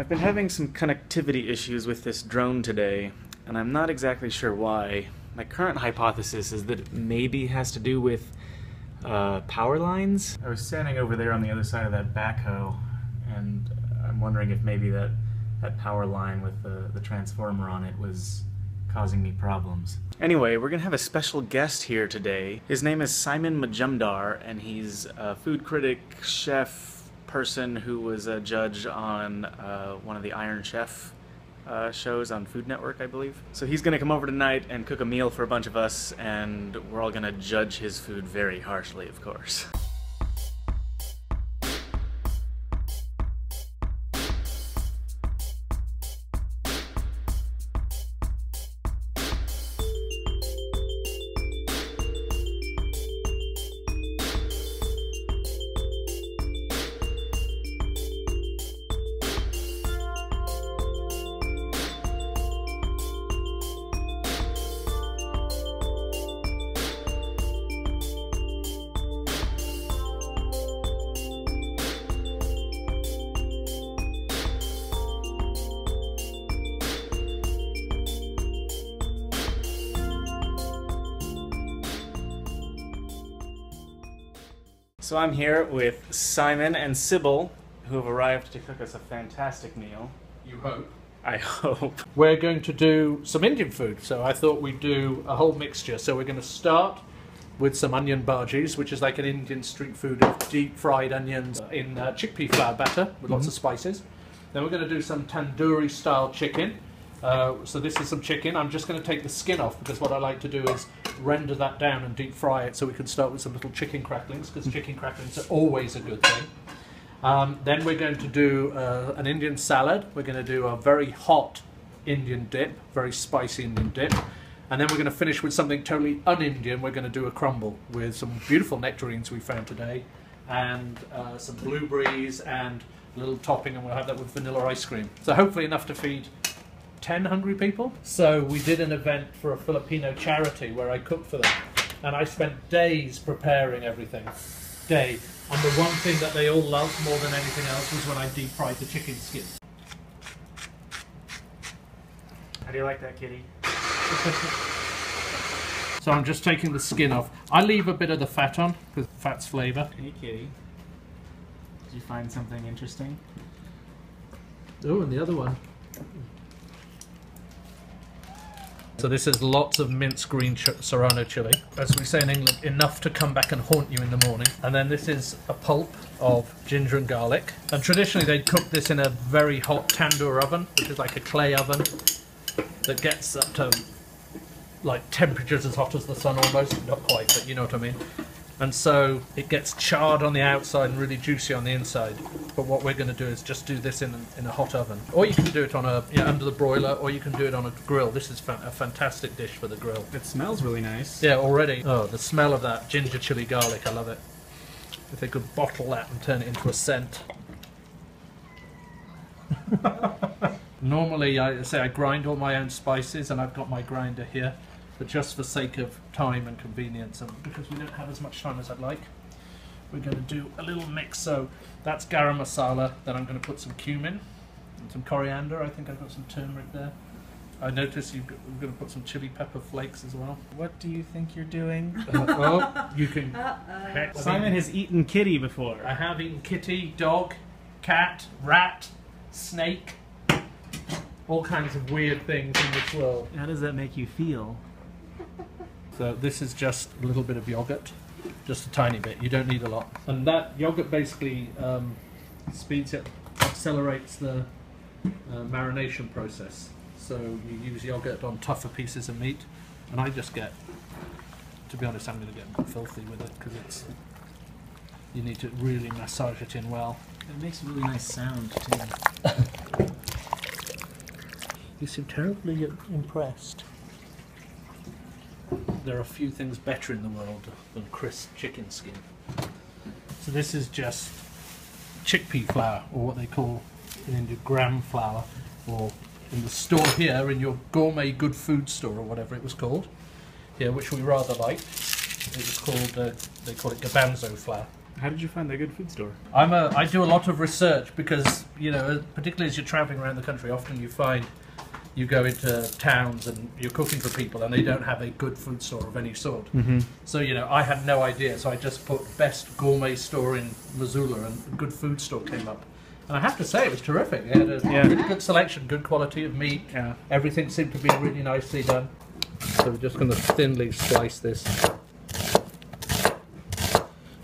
I've been having some connectivity issues with this drone today, and I'm not exactly sure why. My current hypothesis is that it maybe has to do with power lines. I was standing over there on the other side of that backhoe, and I'm wondering if maybe that power line with the transformer on it was causing me problems. Anyway, we're gonna have a special guest here today. His name is Simon Majumdar, and he's a food critic, chef, person who was a judge on one of the Iron Chef shows on Food Network, I believe. So he's gonna come over tonight and cook a meal for a bunch of us, and we're all gonna judge his food very harshly, of course. So I'm here with Simon and Sybil, who have arrived to cook us a fantastic meal. You hope. I hope. We're going to do some Indian food, so I thought we'd do a whole mixture. So we're going to start with some onion bhajis, which is like an Indian street food of deep fried onions in chickpea flour batter with lots of spices. Then we're going to do some tandoori style chicken. So this is some chicken. I'm just going to take the skin off because what I like to do is render that down and deep fry it so we can start with some little chicken cracklings, because chicken cracklings are always a good thing. Then we're going to do an Indian salad. We're going to do a very hot Indian dip, very spicy Indian dip. And then we're going to finish with something totally un-Indian. We're going to do a crumble with some beautiful nectarines we found today, and some blueberries and a little topping, and we'll have that with vanilla ice cream. So hopefully enough to feed 10 hungry people. So we did an event for a Filipino charity where I cooked for them, and I spent days preparing everything. And the one thing that they all loved more than anything else was when I deep fried the chicken skin. How do you like that, kitty? So I'm just taking the skin off. I leave a bit of the fat on because fat's flavour. Hey, kitty. Did you find something interesting? Oh, and the other one. So this is lots of minced green serrano chili. As we say in England, enough to come back and haunt you in the morning. And then this is a pulp of ginger and garlic. And traditionally they'd cook this in a very hot tandoor oven, which is like a clay oven that gets up to like temperatures as hot as the sun almost. Not quite, but you know what I mean. And so it gets charred on the outside and really juicy on the inside. But what we're going to do is just do this in a hot oven. Or you can do it on under the broiler, or you can do it on a grill. This is a fantastic dish for the grill. It smells really nice. Yeah, already. Oh, the smell of that ginger chili garlic, I love it. If they could bottle that and turn it into a scent. Normally, I grind all my own spices, and I've got my grinder here. But just for sake of time and convenience, and because we don't have as much time as I'd like, we're going to do a little mix. So that's garam masala. Then I'm going to put some cumin and some coriander. I think I've got some turmeric there. I noticed we're going to put some chili pepper flakes as well. What do you think you're doing? Oh, you can. Simon has eaten kitty before. I have eaten kitty, dog, cat, rat, snake, all kinds of weird things in this world. How does that make you feel? So this is just a little bit of yogurt, just a tiny bit. You don't need a lot. And that yogurt basically speeds it, accelerates the marination process. So you use yogurt on tougher pieces of meat, and I just get, to be honest, I'm going to get filthy with it because you need to really massage it in well. It makes a really nice sound too. You seem terribly impressed. There are few things better in the world than crisp chicken skin. So this is just chickpea flour, or what they call in India gram flour, or in the store here, in your gourmet good food store or whatever it was called here, which we rather liked. It was called, they call it garbanzo flour. How did you find the good food store? I do a lot of research because you know, particularly as you're travelling around the country, often you find you go into towns and you're cooking for people and they don't have a good food store of any sort. So, you know, I had no idea, so I just put best gourmet store in Missoula and a good food store came up. And I have to say, it was terrific. It had a really good selection, good quality of meat. Yeah. Everything seemed to be really nicely done. So we're just going to thinly slice this.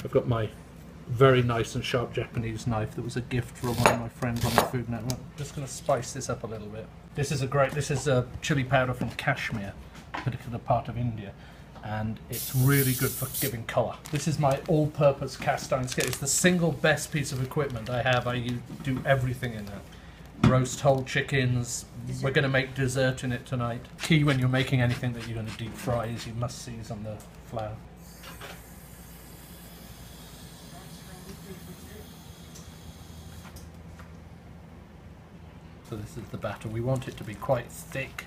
I've got my very nice and sharp Japanese knife that was a gift from one of my friends on the Food Network. Just going to spice this up a little bit. This is a chili powder from Kashmir, a particular part of India, and it's really good for giving colour. This is my all-purpose cast iron skillet. It's the single best piece of equipment I have. I do everything in it. Roast whole chickens. We're going to make dessert in it tonight. Key when you're making anything that you're going to deep fry is you must season the flour. So this is the batter. We want it to be quite thick,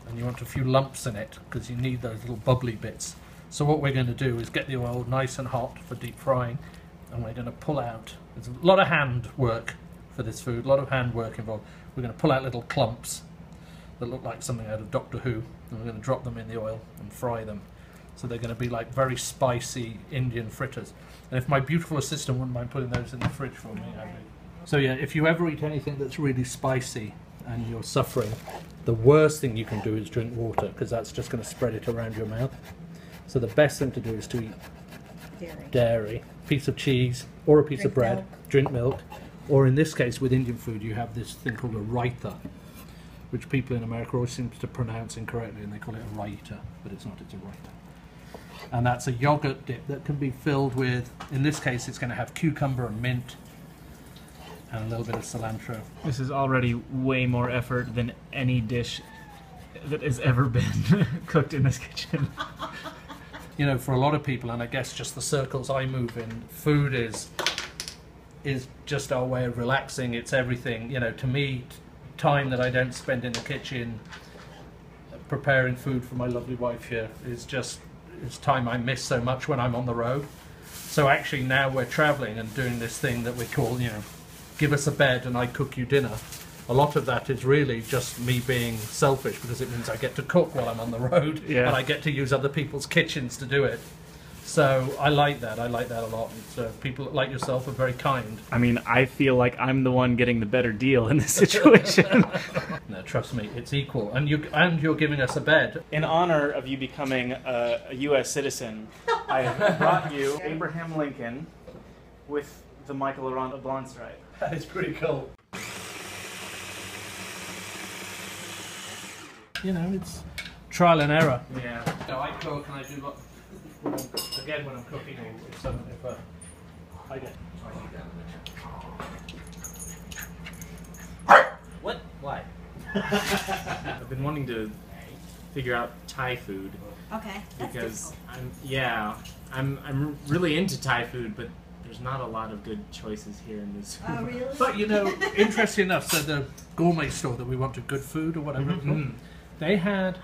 and you want a few lumps in it because you need those little bubbly bits. So what we're going to do is get the oil nice and hot for deep frying, and we're going to pull out. There's a lot of hand work for this food, a lot of hand work involved. We're going to pull out little clumps that look like something out of Doctor Who, and we're going to drop them in the oil and fry them. So they're going to be like very spicy Indian fritters. And if my beautiful assistant wouldn't mind putting those in the fridge for me, I'd be... So yeah, if you ever eat anything that's really spicy and you're suffering, the worst thing you can do is drink water, because that's just going to spread it around your mouth. So the best thing to do is to eat dairy, piece of cheese, or a piece of bread, drink milk, or in this case with Indian food you have this thing called a raita, which people in America always seem to pronounce incorrectly and they call it a raita, but it's not, it's a raita. And that's a yogurt dip that can be filled with, in this case it's going to have cucumber and mint, and a little bit of cilantro. This is already way more effort than any dish that has ever been cooked in this kitchen. You know, for a lot of people, and I guess just the circles I move in, food is just our way of relaxing. It's everything. You know, to me, time that I don't spend in the kitchen preparing food for my lovely wife here is just, it's time I miss so much when I'm on the road. So actually now we're traveling and doing this thing that we call, you know, give us a bed and I cook you dinner. A lot of that is really just me being selfish, because it means I get to cook while I'm on the road, and I get to use other people's kitchens to do it. So I like that. I like that a lot. People like yourself are very kind. I mean, I feel like I'm the one getting the better deal in this situation. No, trust me, it's equal. And you're giving us a bed. In honor of you becoming a U.S. citizen, I have brought you Abraham Lincoln with the Michael Aranda Blonde Stripe. That is pretty cool. You know, it's trial and error. Yeah. So I cook and I do what, again when I'm cooking, if I get... What? Why? I've been wanting to figure out Thai food. Okay. Because I'm really into Thai food, but there's not a lot of good choices here in this. Oh, really? But you know, interesting enough, so the gourmet store that we wanted, Good Food or whatever it's called, they had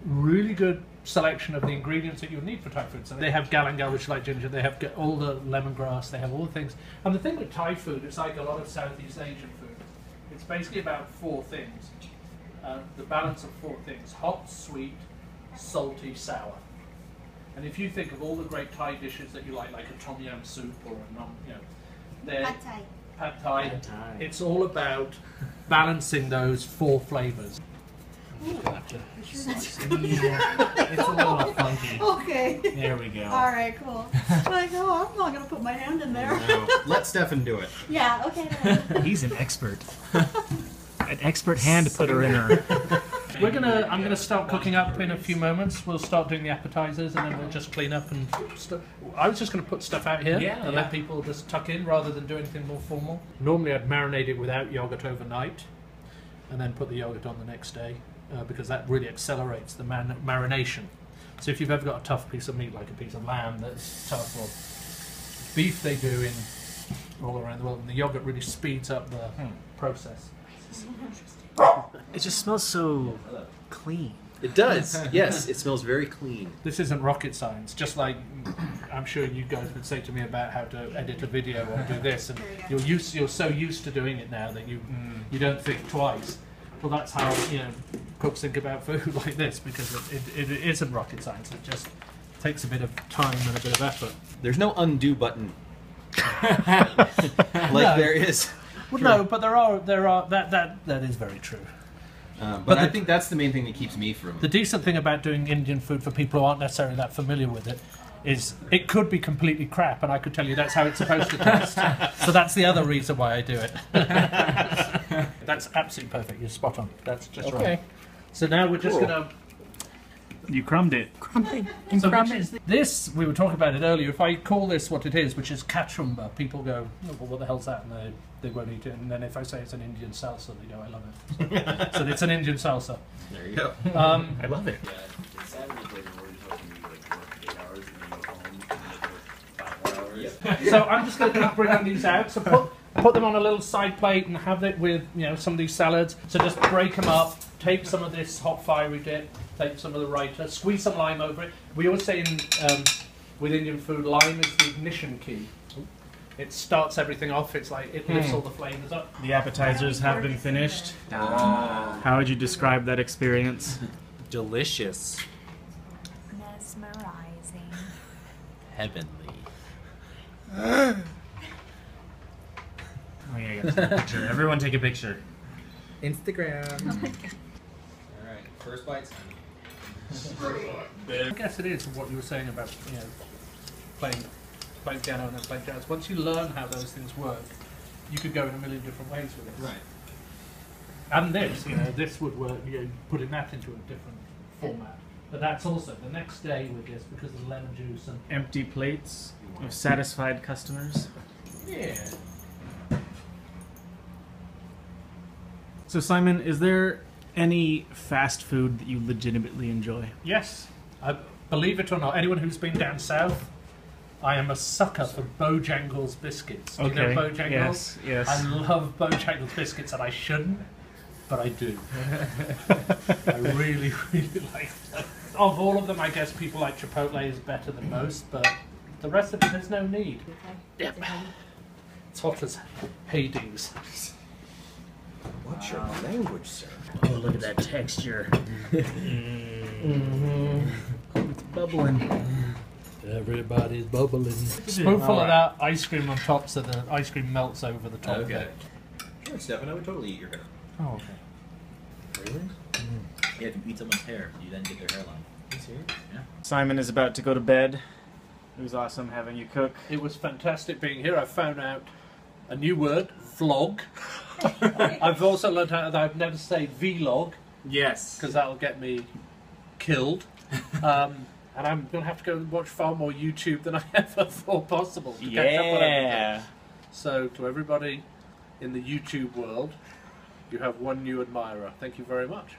really good selection of the ingredients that you would need for Thai food. So they have galangal, which is like ginger, they have all the lemongrass, they have all the things. And the thing with Thai food, it's like a lot of Southeast Asian food. It's basically about four things. The balance of four things: hot, sweet, salty, sour. And if you think of all the great Thai dishes that you like a tom yum soup or a nom, you know, they're pad Thai. It's all about balancing those four flavors. It's a little funky. Okay. There we go. All right, cool. Like, oh, I'm not gonna put my hand in there. No. Let Stefan do it. Yeah. Okay. Then. He's an expert. An expert hand putter in her. I'm gonna start cooking up in a few moments. We'll start doing the appetizers, and then we'll just clean up and stuff. I was just gonna put stuff out here and let people just tuck in rather than do anything more formal. Normally I'd marinate it without yogurt overnight, and then put the yogurt on the next day, because that really accelerates the marination. So if you've ever got a tough piece of meat, like a piece of lamb that's tough, or beef they do in all around the world, and the yogurt really speeds up the process. It just smells so clean. It does. Yes, it smells very clean. This isn't rocket science. Just like I'm sure you guys would say to me about how to edit a video or do this, and you're so used to doing it now that you don't think twice. Well, that's how cooks think about food like this, because it isn't rocket science. It just takes a bit of time and a bit of effort. There's no undo button like there is. Well, no, but there are that is very true. But I think that's the main thing that keeps me from. The decent thing about doing Indian food for people who aren't necessarily that familiar with it is it could be completely crap, and I could tell you that's how it's supposed to taste. So that's the other reason why I do it. That's absolutely perfect. You're spot on. That's just right. So now we're just gonna. You crumbed it. Crumbling. So this, we were talking about it earlier. If I call this what it is, which is kachumba, people go, "Oh, well, what the hell's that?" And they won't eat it. And then if I say it's an Indian salsa, they go, "I love it." So it's an Indian salsa. There you go. I love it. Yeah, it's Saturday later, we're just hoping you like work 8 hours and then go home and work 5 more hours. So I'm just going to keep bringing these out. So put them on a little side plate and have it with some of these salads. So just break them up. Take some of this hot fiery dip. Take some of the raita. Squeeze some lime over it. We always say with Indian food, lime is the ignition key. It starts everything off. It's like it lifts all the flavors up. The appetizers have been finished. How would you describe that experience? Delicious. Mesmerizing. Heavenly. Oh yeah, I got a picture. Everyone take a picture. Instagram. Alright, first bites. I guess it is what you were saying about playing piano and then playing jazz. Once you learn how those things work, you could go in a million different ways with it. Right. And this would work. Putting that into a different format. But that's also the next day with this, because of lemon juice and Empty plates of satisfied customers. yeah. So Simon, is there any fast food that you legitimately enjoy? Yes, believe it or not, anyone who's been down south, I am a sucker for Bojangles biscuits. Do you know Bojangles? Yes. I love Bojangles biscuits, and I shouldn't, but I do. I really, really like them. Of all of them, I guess people like Chipotle is better than most, but the rest of it, there's no need. Yep. It's hot as Hades. What's your language, sir? Oh, look at that texture. It's bubbling. Everybody's bubbling. Spoonful of that ice cream on top, so the ice cream melts over the top. Okay. Sure, Stefan, I would totally eat your hair. Oh, okay. Really? Yeah, if you eat someone's hair, you then get their hairline. Are you serious? Yeah. Simon is about to go to bed. It was awesome having you cook. It was fantastic being here. I found out a new word, vlog. I've also learned how that I've never say vlog, Yes. because that'll get me killed. And I'm going to have to go watch far more YouTube than I ever thought possible to catch up on everything. So to everybody in the YouTube world, you have one new admirer. Thank you very much.